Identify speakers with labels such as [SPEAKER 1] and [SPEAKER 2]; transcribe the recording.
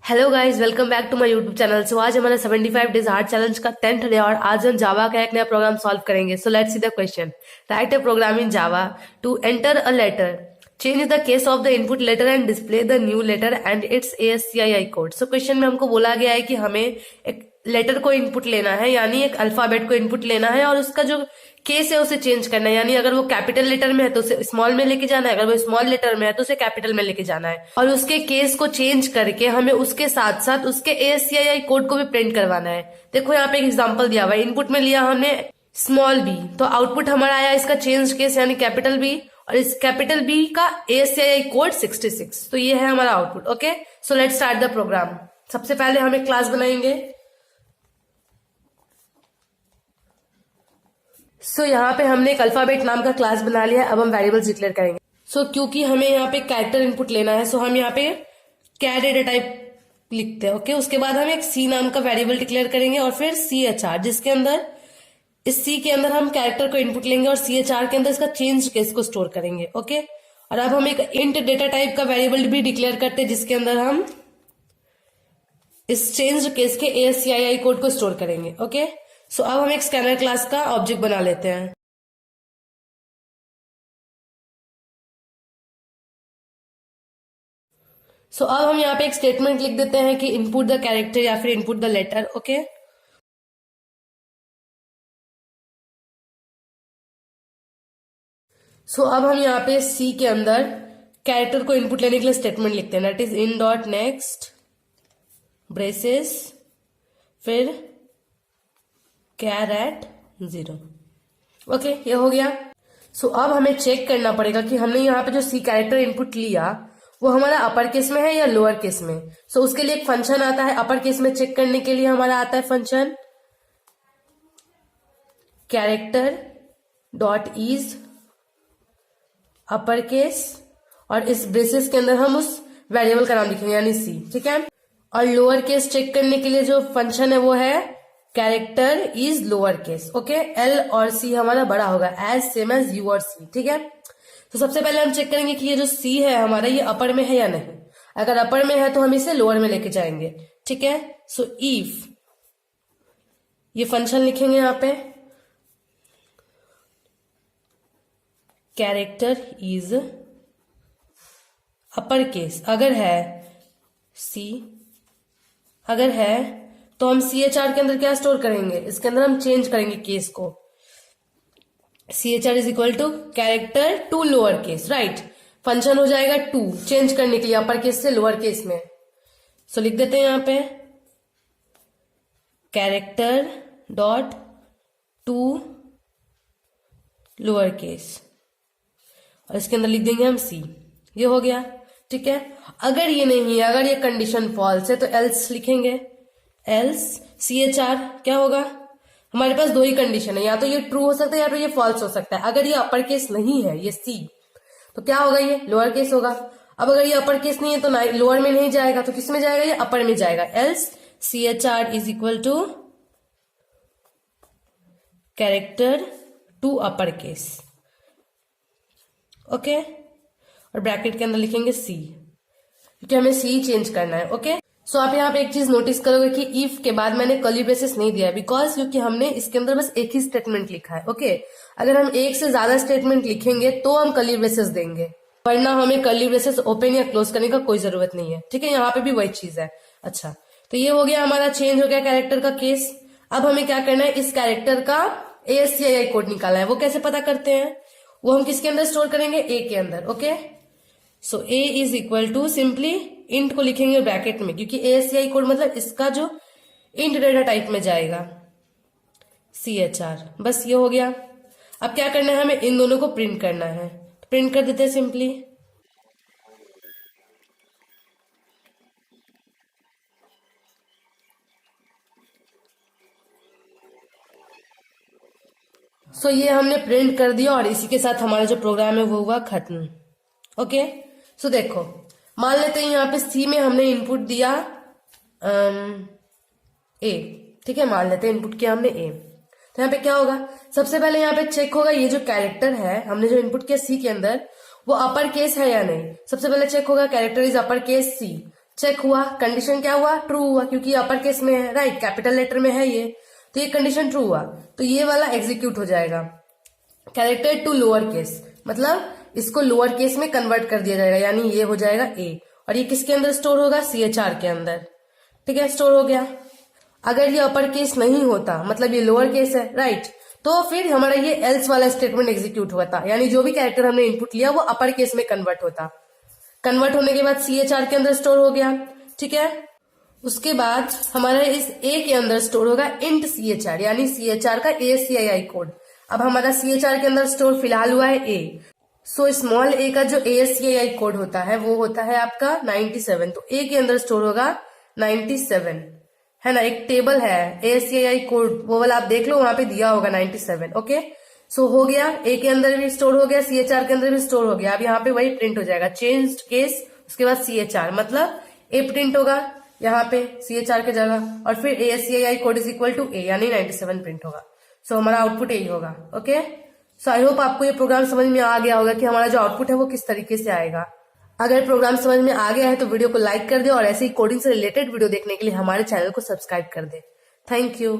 [SPEAKER 1] Hello guys, welcome back to my YouTube channel. So आज हमारा 75 days hard challenge का 10th day और आज हम जावा का एक नया प्रोग्राम सॉल्व करेंगे। So let's see the question. Write a program in Java to enter a letter, change the case of the input letter and display the new letter and its ASCII code. So question में हमको बोला गया है कि हमें एक letter को input लेना है, यानी एक अल्फाबेट को इनपुट लेना है और उसका जो केस है उसे चेंज करना है, यानी अगर वो कैपिटल लेटर में है तो उसे स्मॉल में लेके जाना है, अगर वो स्मॉल लेटर में है तो उसे कैपिटल में लेके जाना है और उसके केस को चेंज करके हमें उसके साथ साथ उसके ASCII कोड को भी प्रिंट करवाना है। देखो यहाँ पे एक एग्जांपल दिया हुआ है, इनपुट में लिया हमने स्मॉल बी, तो आउटपुट हमारा आया इसका चेंज केस यानी कैपिटल बी, और इस कैपिटल बी का ASCII कोड 66। तो ये है हमारा output. Okay, so let's start the program. सबसे पहले हम एक क्लास बनाएंगे। सो यहाँ पे हमने एक अल्फाबेट नाम का क्लास बना लिया। अब हम वेरिएबल्स डिक्लेयर करेंगे। क्योंकि हमें यहाँ पे कैरेक्टर इनपुट लेना है, हम यहाँ पे कैर डेटा टाइप लिखते हैं। ओके, उसके बाद हम एक सी नाम का वेरिएबल डिक्लेयर करेंगे और फिर CHR, जिसके अंदर इस सी के अंदर हम कैरेक्टर को इनपुट लेंगे और CHR के अंदर इसका चेंज केस को स्टोर करेंगे। ओके, और अब हम एक इंट डेटा टाइप का वेरिएबल भी डिक्लेयर करते हैं जिसके अंदर हम इस चेंज केस के ASCII कोड को स्टोर करेंगे। ओके, सो अब हम एक स्कैनर क्लास का ऑब्जेक्ट बना लेते हैं। अब हम यहाँ पे एक स्टेटमेंट लिख देते हैं कि इनपुट द कैरेक्टर या फिर इनपुट द लेटर। ओके, अब हम यहाँ पे सी के अंदर कैरेक्टर को इनपुट लेने के लिए स्टेटमेंट लिखते हैं, that is in dot next braces फिर कैर एट 0। ओके, ये हो गया। अब हमें चेक करना पड़ेगा कि हमने यहाँ पे जो सी कैरेक्टर इनपुट लिया वो हमारा अपर केस में है या लोअर केस में। उसके लिए एक फंक्शन आता है अपर केस में चेक करने के लिए, हमारा आता है function character dot is upper case, और इस ब्रेसेस के अंदर हम उस वेरिएबल का नाम लिखेंगे यानी सी। ठीक है, और लोअर केस चेक करने के लिए जो फंक्शन है वो है character is lower case. Okay, L और सी हमारा बड़ा होगा एज सेम एज यू और सी। ठीक है, सबसे पहले हम चेक करेंगे कि ये जो सी है हमारा ये अपर में है या नहीं। अगर अपर में है तो हम इसे लोअर में लेके जाएंगे। ठीक है, इफ ये फंक्शन लिखेंगे यहाँ पे कैरेक्टर इज अपर केस, अगर है सी, अगर है तो हम CHR के अंदर क्या स्टोर करेंगे, इसके अंदर हम चेंज करेंगे केस को। CHR is equal to character to lower case, right. Function हो जाएगा टू, चेंज करने के लिए अपर केस से लोअर केस में। लिख देते हैं यहाँ पे character dot to lower case और इसके अंदर लिख देंगे हम सी। ये हो गया। ठीक है, अगर ये नहीं है, अगर ये कंडीशन फॉल्स है तो एल्स लिखेंगे। एल्स CHR क्या होगा, हमारे पास दो ही कंडीशन है, या तो ये ट्रू हो सकता है या तो ये फॉल्स हो सकता है। अगर ये अपर केस नहीं है, ये सी, तो क्या होगा, ये लोअर केस होगा। अब अगर ये अपर केस नहीं है तो लोअर में नहीं जाएगा, तो किस में जाएगा, ये अपर में जाएगा। Else CHR is equal to character to upper case. Okay, और ब्रैकेट के अंदर लिखेंगे सी, क्योंकि हमें सी चेंज करना है। ओके, आप यहाँ पे एक चीज नोटिस करोगे कि इफ के बाद मैंने कर्ली ब्रेसेस नहीं दिया, बिकॉज क्योंकि हमने इसके अंदर बस एक ही स्टेटमेंट लिखा है। ओके, अगर हम एक से ज्यादा स्टेटमेंट लिखेंगे तो हम कर्ली ब्रेसेस देंगे, वरना हमें कर्ली ब्रेसेस ओपन या क्लोज करने का कोई जरूरत नहीं है। ठीक है, यहाँ पे भी वही चीज है। अच्छा, तो ये हो गया हमारा, चेंज हो गया कैरेक्टर का केस। अब हमें क्या करना है, इस कैरेक्टर का ASCII कोड निकालना है। वो कैसे पता करते हैं, वो हम किसके अंदर स्टोर करेंगे, ए के अंदर। Okay, a is equal to simply int को लिखेंगे ब्रैकेट में, क्योंकि ASCII कोड मतलब इसका जो इंट डेटा टाइप में जाएगा CHR। बस ये हो गया। अब क्या करना है, हमें इन दोनों को प्रिंट करना है। प्रिंट कर देते हैं सिंपली। ये हमने प्रिंट कर दिया और इसी के साथ हमारा जो प्रोग्राम है वो हुआ खत्म। ओके, देखो, मान लेते हैं यहाँ पे सी में हमने इनपुट दिया ए। ठीक है, मान लेते हैं इनपुट किया हमने ए। तो यहाँ पे क्या होगा, सबसे पहले यहाँ पे चेक होगा ये जो कैरेक्टर है हमने जो इनपुट किया सी के अंदर वो अपर केस है या नहीं। सबसे पहले चेक होगा character is upper case C, check हुआ, कंडीशन क्या हुआ, ट्रू हुआ, क्योंकि अपर केस में है, राइट, कैपिटल लेटर में है ये, तो ये कंडीशन ट्रू हुआ, तो ये वाला एग्जीक्यूट हो जाएगा। कैरेक्टर टू लोअर केस मतलब इसको लोअर केस में कन्वर्ट कर दिया जाएगा, यानी ये हो जाएगा ए, और ये किसके अंदर स्टोर होगा, CHR के अंदर। ठीक है, स्टोर हो गया। अगर ये अपर केस नहीं होता मतलब ये लोअर केस है, राइट, तो फिर हमारा ये एल्स वाला स्टेटमेंट एग्जीक्यूट होता, यानी जो भी कैरेक्टर हमने इनपुट लिया वो अपर केस में कन्वर्ट होता। कन्वर्ट होने के बाद CHR के अंदर स्टोर हो गया। ठीक है, उसके बाद हमारा इस ए के अंदर स्टोर होगा इंट CHR, यानी CHR का ASCII कोड। अब हमारा CHR के अंदर स्टोर फिलहाल हुआ है ए, सो स्मॉल ए का जो ASCII कोड होता है वो होता है आपका 97, तो ए के अंदर स्टोर होगा 97, है ना, एक टेबल है ASCII कोड, वो वाला आप देख लो, वहां पे दिया होगा 97। ओके, सो हो गया, ए के अंदर भी स्टोर हो गया, CHR के अंदर भी स्टोर हो गया। अब यहाँ पे वही प्रिंट हो जाएगा, चेंज्ड केस, उसके बाद CHR, मतलब ए प्रिंट होगा यहाँ पे CHR की जगह, और फिर ASCII code is equal to A, यानी 97 प्रिंट होगा। सो हमारा आउटपुट यही होगा। ओके, सो आई होप आपको ये प्रोग्राम समझ में आ गया होगा कि हमारा जो आउटपुट है वो किस तरीके से आएगा। अगर प्रोग्राम समझ में आ गया है तो वीडियो को लाइक कर दे, और ऐसे ही कोडिंग से रिलेटेड वीडियो देखने के लिए हमारे चैनल को सब्सक्राइब कर दे। Thank you.